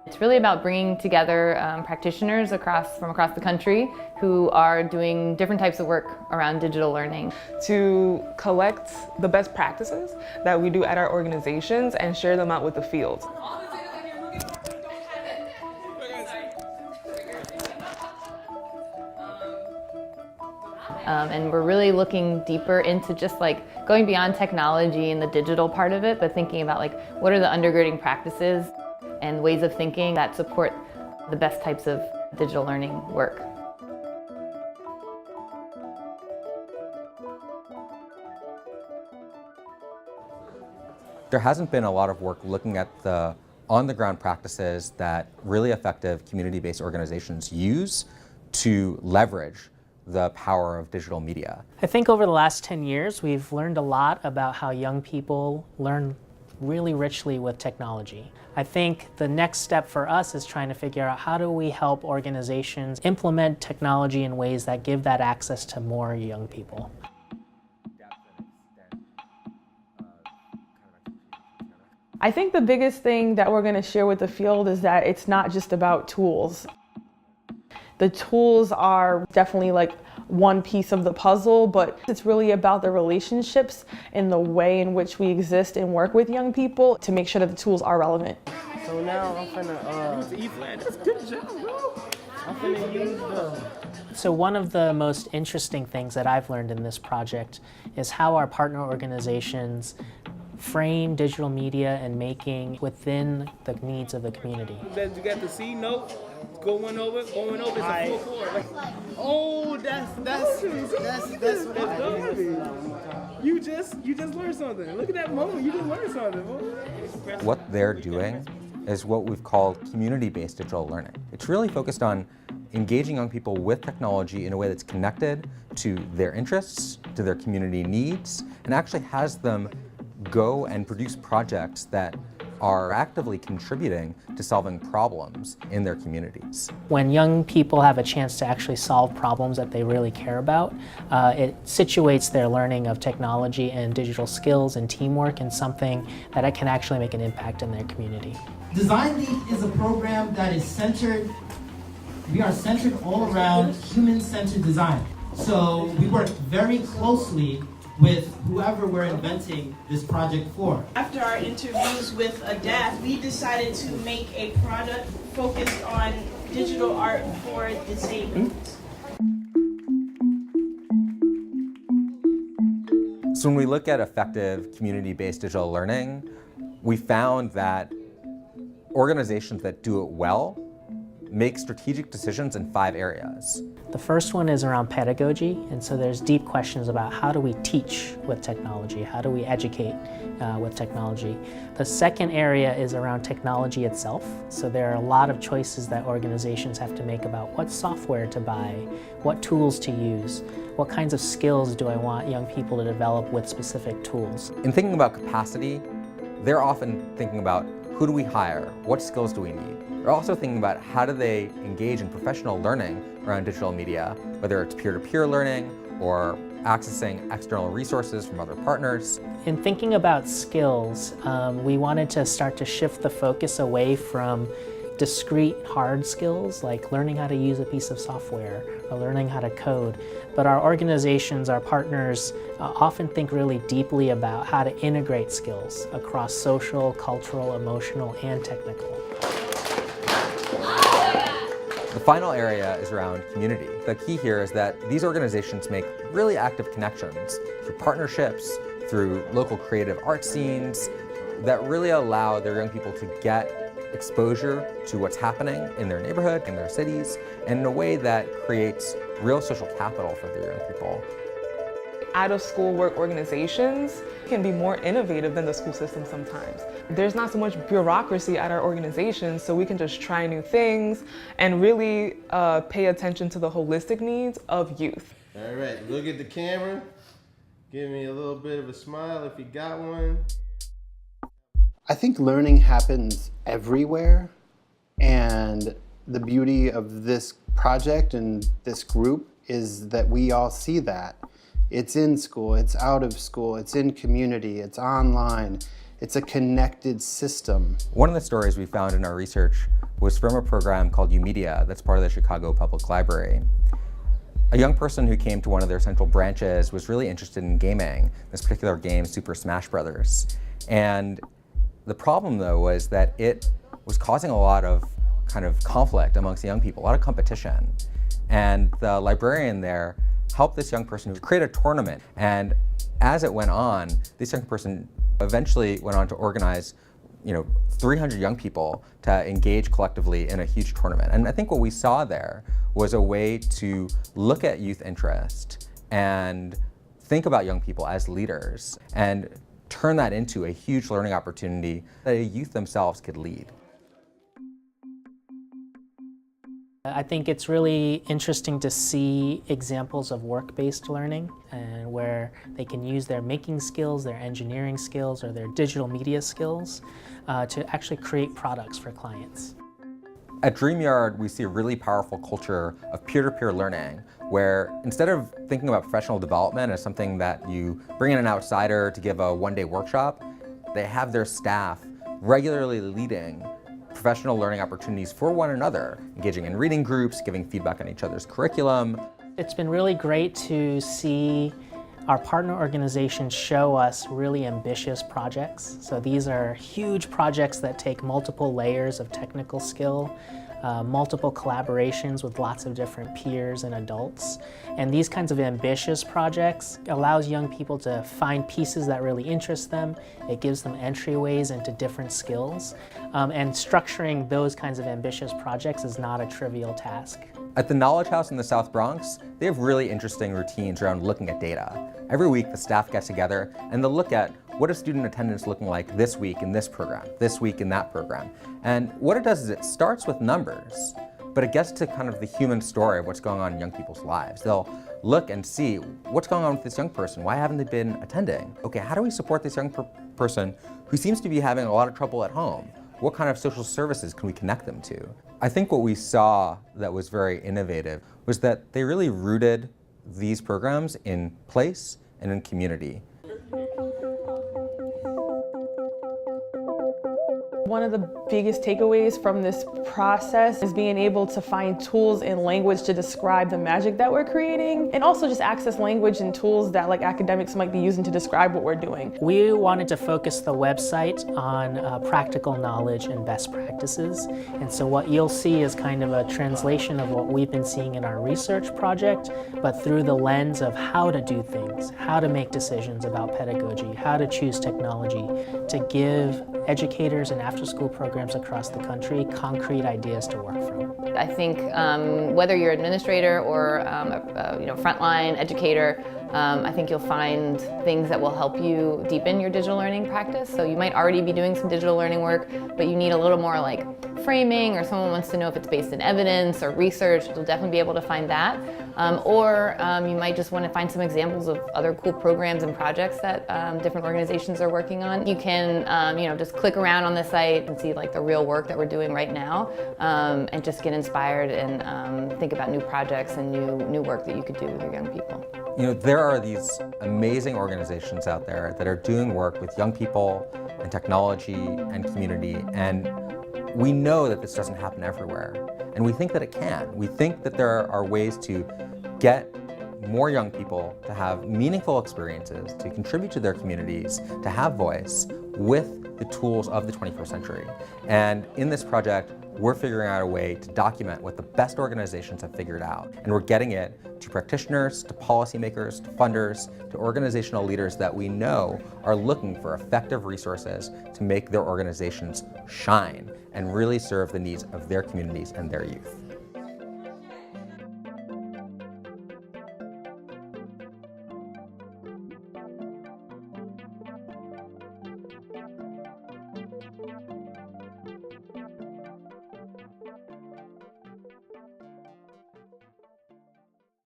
It's really about bringing together practitioners from across the country who are doing different types of work around digital learning. To collect the best practices that we do at our organizations and share them out with the field. And we're really looking deeper into just like going beyond technology and the digital part of it, but thinking about like what are the undergirding practices and ways of thinking that support the best types of digital learning work. There hasn't been a lot of work looking at the on-the-ground practices that really effective community-based organizations use to leverage the power of digital media. I think over the last 10 years, we've learned a lot about how young people learn really richly with technology. I think the next step for us is trying to figure out how do we help organizations implement technology in ways that give that access to more young people. I think the biggest thing that we're going to share with the field is that it's not just about tools. The tools are definitely like one piece of the puzzle, but it's really about the relationships and the way in which we exist and work with young people to make sure that the tools are relevant. So now I'm finna use the E-flat. That's good job, bro. I'm finna use the... So one of the most interesting things that I've learned in this project is how our partner organizations frame digital media and making within the needs of the community. You got the C note going over, it's a full chord. Like, oh, that's you just learned something. Look at that moment, you just learned something. What they're doing is what we've called community-based digital learning. It's really focused on engaging young people with technology in a way that's connected to their interests, to their community needs, and actually has them go and produce projects that are actively contributing to solving problems in their communities. When young people have a chance to actually solve problems that they really care about, it situates their learning of technology and digital skills and teamwork in something that it can actually make an impact in their community. Design Leap is a program that is centered, we are centered all around human-centered design. So we work very closely with whoever we're inventing this project for. After our interviews with ADAPT, we decided to make a product focused on digital art for disabled. So when we look at effective community-based digital learning, we found that organizations that do it well make strategic decisions in 5 areas. The first one is around pedagogy, and so there's deep questions about how do we teach with technology, how do we educate with technology. The second area is around technology itself, so there are a lot of choices that organizations have to make about what software to buy, what tools to use, what kinds of skills do I want young people to develop with specific tools. In thinking about capacity, they're often thinking about who do we hire, what skills do we need. They're also thinking about how do they engage in professional learning around digital media, whether it's peer-to-peer learning or accessing external resources from other partners. In thinking about skills, we wanted to start to shift the focus away from discrete hard skills like learning how to use a piece of software or learning how to code. But our organizations, our partners, often think really deeply about how to integrate skills across social, cultural, emotional, and technical. The final area is around community. The key here is that these organizations make really active connections through partnerships, through local creative art scenes that really allow their young people to get exposure to what's happening in their neighborhood, in their cities, and in a way that creates real social capital for their young people. Out-of-school work organizations can be more innovative than the school system sometimes. There's not so much bureaucracy at our organizations, so we can just try new things and really pay attention to the holistic needs of youth. All right, look at the camera. Give me a little bit of a smile if you got one. I think learning happens everywhere, and the beauty of this project and this group is that we all see that. It's in school, it's out of school, it's in community, it's online. It's a connected system. One of the stories we found in our research was from a program called YOUmedia that's part of the Chicago Public Library. A young person who came to one of their central branches was really interested in gaming, this particular game, Super Smash Brothers. And the problem, though, was that it was causing a lot of kind of conflict amongst the young people, a lot of competition. And the librarian there helped this young person to create a tournament. And as it went on, this young person eventually went on to organize 300 young people to engage collectively in a huge tournament. And I think what we saw there was a way to look at youth interest and think about young people as leaders and turn that into a huge learning opportunity that a youth themselves could lead. I think it's really interesting to see examples of work-based learning and where they can use their making skills, their engineering skills, or their digital media skills to actually create products for clients. At DreamYard, we see a really powerful culture of peer-to-peer learning, where instead of thinking about professional development as something that you bring in an outsider to give a one-day workshop, they have their staff regularly leading professional learning opportunities for one another, engaging in reading groups, giving feedback on each other's curriculum. It's been really great to see our partner organizations show us really ambitious projects. So these are huge projects that take multiple layers of technical skill, multiple collaborations with lots of different peers and adults. And these kinds of ambitious projects allows young people to find pieces that really interest them. It gives them entryways into different skills. And structuring those kinds of ambitious projects is not a trivial task. At the Knowledge House in the South Bronx, they have really interesting routines around looking at data. Every week, the staff gets together and they'll look at what is student attendance looking like this week in this program, this week in that program. And what it does is it starts with numbers, but it gets to kind of the human story of what's going on in young people's lives. They'll look and see what's going on with this young person. Why haven't they been attending? Okay, how do we support this young person who seems to be having a lot of trouble at home? What kind of social services can we connect them to? I think what we saw that was very innovative was that they really rooted these programs in place and in community. One of the biggest takeaways from this process is being able to find tools and language to describe the magic that we're creating, and also just access language and tools that academics might be using to describe what we're doing. We wanted to focus the website on practical knowledge and best practices. And so what you'll see is kind of a translation of what we've been seeing in our research project, but through the lens of how to do things, how to make decisions about pedagogy, how to choose technology, to give educators and after-school programs across the country concrete ideas to work from. I think whether you're an administrator or a frontline educator, I think you'll find things that will help you deepen your digital learning practice. So you might already be doing some digital learning work, but you need a little more framing, or someone wants to know if it's based in evidence or research. You'll definitely be able to find that. Or you might just want to find some examples of other cool programs and projects that different organizations are working on. You can just click around on the site and see the real work that we're doing right now, and just get inspired and think about new projects and new work that you could do with your young people. There are these amazing organizations out there that are doing work with young people and technology and community, and we know that this doesn't happen everywhere, and we think that it can. We think that there are ways to get more young people to have meaningful experiences, to contribute to their communities, to have voice with the tools of the 21st century. And in this project, we're figuring out a way to document what the best organizations have figured out. And we're getting it to practitioners, to policymakers, to funders, to organizational leaders that we know are looking for effective resources to make their organizations shine and really serve the needs of their communities and their youth.